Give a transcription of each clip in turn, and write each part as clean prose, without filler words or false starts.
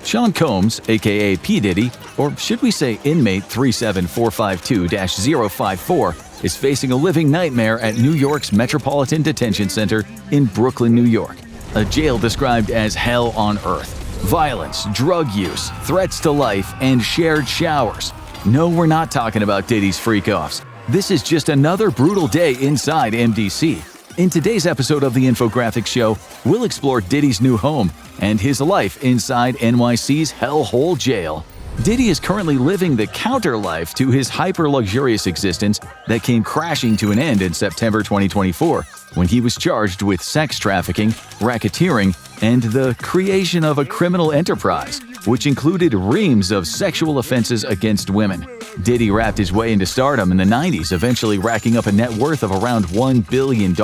Sean Combs, aka P. Diddy, or should we say inmate 37452-054, is facing a living nightmare at New York's Metropolitan Detention Center in Brooklyn, New York. A jail described as hell on earth. Violence, drug use, threats to life, and shared showers. No, we're not talking about Diddy's freak-offs. This is just another brutal day inside MDC. In today's episode of the Infographics Show, we'll explore Diddy's new home and his life inside NYC's Hellhole jail. Diddy is currently living the counter-life to his hyper-luxurious existence that came crashing to an end in September 2024 when he was charged with sex trafficking, racketeering, and the creation of a criminal enterprise, which included reams of sexual offenses against women. Diddy rapped his way into stardom in the 90s, eventually racking up a net worth of around $1 billion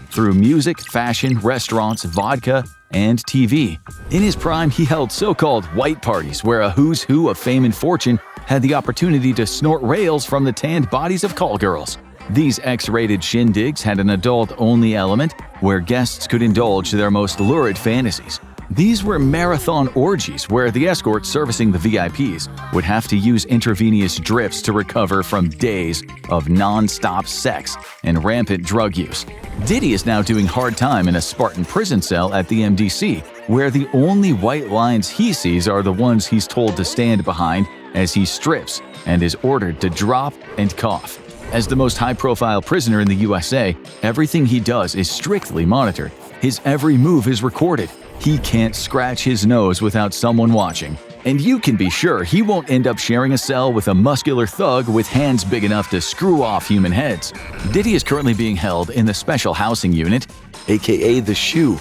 through music, fashion, restaurants, vodka, and TV. In his prime, he held so-called white parties where a who's who of fame and fortune had the opportunity to snort rails from the tanned bodies of call girls. These X-rated shindigs had an adult-only element where guests could indulge their most lurid fantasies. These were marathon orgies where the escorts servicing the VIPs would have to use intravenous drips to recover from days of non-stop sex and rampant drug use. Diddy is now doing hard time in a Spartan prison cell at the MDC, where the only white lines he sees are the ones he's told to stand behind as he strips and is ordered to drop and cough. As the most high-profile prisoner in the USA, everything he does is strictly monitored. His every move is recorded. He can't scratch his nose without someone watching. And you can be sure he won't end up sharing a cell with a muscular thug with hands big enough to screw off human heads. Diddy is currently being held in the Special Housing Unit, aka the SHU,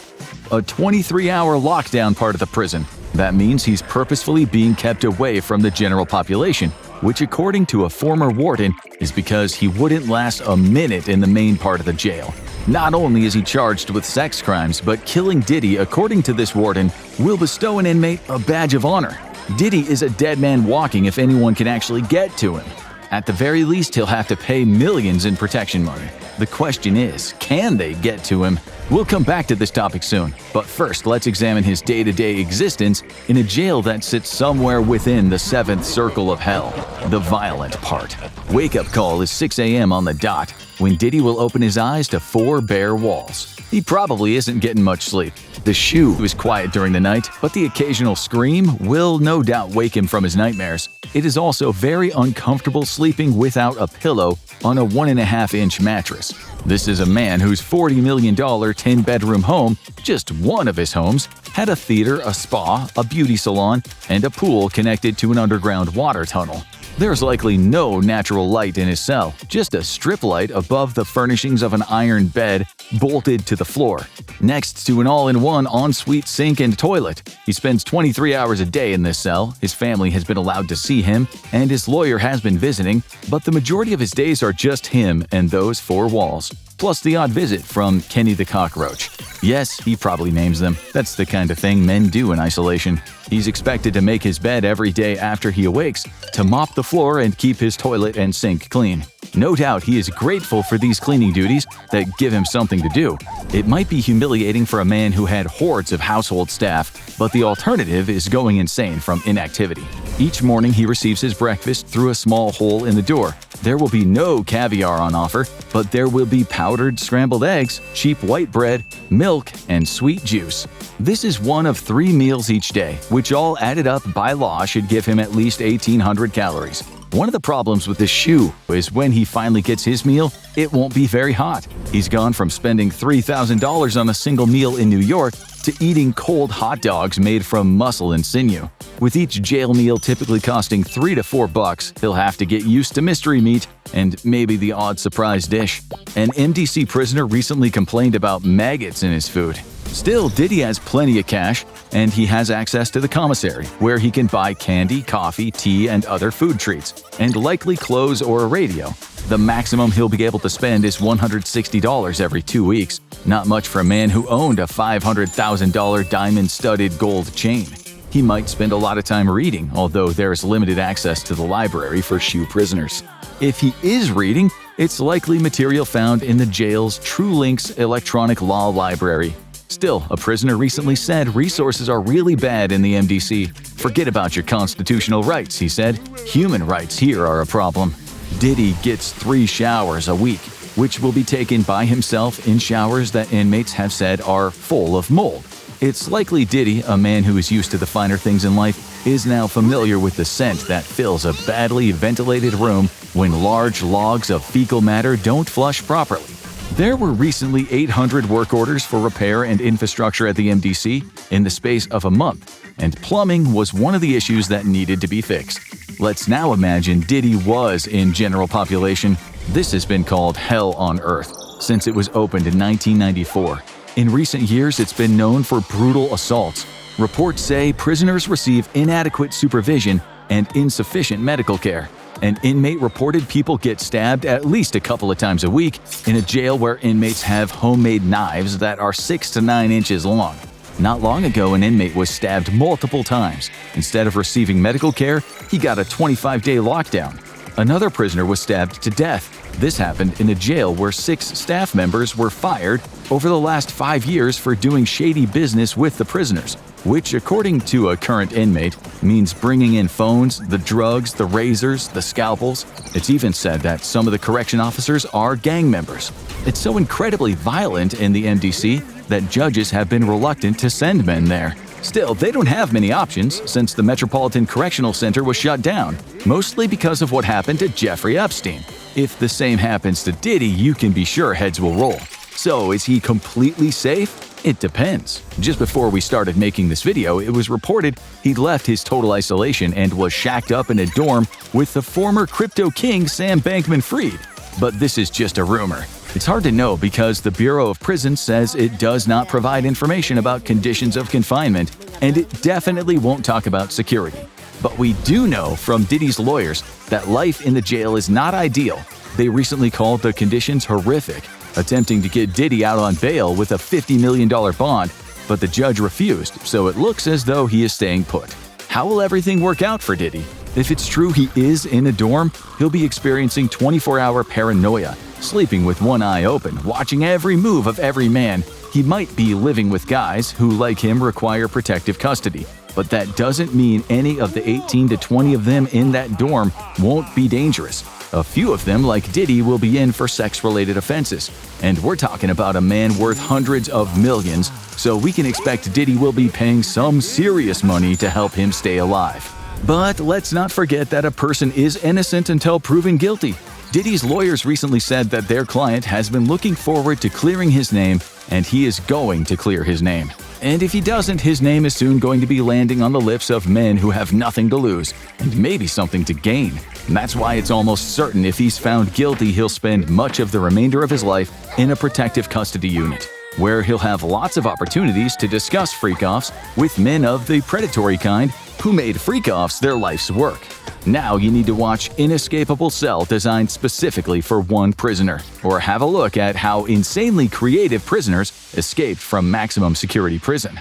a 23-hour lockdown part of the prison. That means he's purposefully being kept away from the general population, which according to a former warden is because he wouldn't last a minute in the main part of the jail. Not only is he charged with sex crimes, but killing Diddy, according to this warden, will bestow an inmate a badge of honor. Diddy is a dead man walking if anyone can actually get to him. At the very least, he'll have to pay millions in protection money. The question is, can they get to him? We'll come back to this topic soon, but first let's examine his day-to-day existence in a jail that sits somewhere within the seventh circle of hell, the violent part. Wake-up call is 6 a.m. on the dot, when Diddy will open his eyes to 4 bare walls. He probably isn't getting much sleep. The SHU is quiet during the night, but the occasional scream will no doubt wake him from his nightmares. It is also very uncomfortable sleeping without a pillow on a 1.5-inch mattress. This is a man whose $40 million 10-bedroom home, just one of his homes, had a theater, a spa, a beauty salon, and a pool connected to an underground water tunnel. There's likely no natural light in his cell, just a strip light above the furnishings of an iron bed bolted to the floor, next to an all-in-one ensuite sink and toilet. He spends 23 hours a day in this cell. His family has been allowed to see him, and his lawyer has been visiting, but the majority of his days are just him and those 4 walls, plus the odd visit from Kenny the Cockroach. Yes, he probably names them. That's the kind of thing men do in isolation. He's expected to make his bed every day after he awakes, to mop the floor and keep his toilet and sink clean. No doubt he is grateful for these cleaning duties that give him something to do. It might be humiliating for a man who had hordes of household staff, but the alternative is going insane from inactivity. Each morning he receives his breakfast through a small hole in the door. There will be no caviar on offer, but there will be powdered scrambled eggs, cheap white bread, milk, and sweet juice. This is one of 3 meals each day, which all added up by law should give him at least 1,800 calories. One of the problems with this SHU is when he finally gets his meal, it won't be very hot. He's gone from spending $3,000 on a single meal in New York to eating cold hot dogs made from muscle and sinew. With each jail meal typically costing $3 to $4, he'll have to get used to mystery meat and maybe the odd surprise dish. An MDC prisoner recently complained about maggots in his food. Still, Diddy has plenty of cash, and he has access to the commissary, where he can buy candy, coffee, tea, and other food treats, and likely clothes or a radio. The maximum he'll be able to spend is $160 every 2 weeks. Not much for a man who owned a $500,000 diamond-studded gold chain. He might spend a lot of time reading, although there is limited access to the library for SHU prisoners. If he is reading, it's likely material found in the jail's TrueLinks electronic law library. Still, a prisoner recently said resources are really bad in the MDC. Forget about your constitutional rights, he said. Human rights here are a problem. Diddy gets 3 showers a week, which will be taken by himself in showers that inmates have said are full of mold. It's likely Diddy, a man who is used to the finer things in life, is now familiar with the scent that fills a badly ventilated room when large logs of fecal matter don't flush properly. There were recently 800 work orders for repair and infrastructure at the MDC in the space of a month, and plumbing was one of the issues that needed to be fixed. Let's now imagine Diddy was in general population. This has been called hell on earth since it was opened in 1994. In recent years, it's been known for brutal assaults. Reports say prisoners receive inadequate supervision and insufficient medical care. An inmate reported people get stabbed at least a couple of times a week in a jail where inmates have homemade knives that are 6 to 9 inches long. Not long ago, an inmate was stabbed multiple times. Instead of receiving medical care, he got a 25-day lockdown. Another prisoner was stabbed to death. This happened in a jail where 6 staff members were fired over the last 5 years for doing shady business with the prisoners, which, according to a current inmate, means bringing in phones, the drugs, the razors, the scalpels. It's even said that some of the correction officers are gang members. It's so incredibly violent in the MDC that judges have been reluctant to send men there. Still, they don't have many options since the Metropolitan Correctional Center was shut down, mostly because of what happened to Jeffrey Epstein. If the same happens to Diddy, you can be sure heads will roll. So, is he completely safe? It depends. Just before we started making this video, it was reported he'd left his total isolation and was shacked up in a dorm with the former crypto king Sam Bankman-Fried. But this is just a rumor. It's hard to know because the Bureau of Prisons says it does not provide information about conditions of confinement, and it definitely won't talk about security. But we do know from Diddy's lawyers that life in the jail is not ideal. They recently called the conditions horrific, attempting to get Diddy out on bail with a $50 million bond, but the judge refused, so it looks as though he is staying put. How will everything work out for Diddy? If it's true he is in a dorm, he'll be experiencing 24-hour paranoia, sleeping with one eye open, watching every move of every man. He might be living with guys who, like him, require protective custody. But that doesn't mean any of the 18 to 20 of them in that dorm won't be dangerous. A few of them, like Diddy, will be in for sex-related offenses. And we're talking about a man worth hundreds of millions, so we can expect Diddy will be paying some serious money to help him stay alive. But let's not forget that a person is innocent until proven guilty. Diddy's lawyers recently said that their client has been looking forward to clearing his name, and he is going to clear his name. And if he doesn't, his name is soon going to be landing on the lips of men who have nothing to lose, and maybe something to gain. And that's why it's almost certain if he's found guilty, he'll spend much of the remainder of his life in a protective custody unit, where he'll have lots of opportunities to discuss freak-offs with men of the predatory kind who made freak-offs their life's work. Now you need to watch Inescapable Cell designed specifically for one prisoner, or have a look at how insanely creative prisoners escaped from maximum security prison.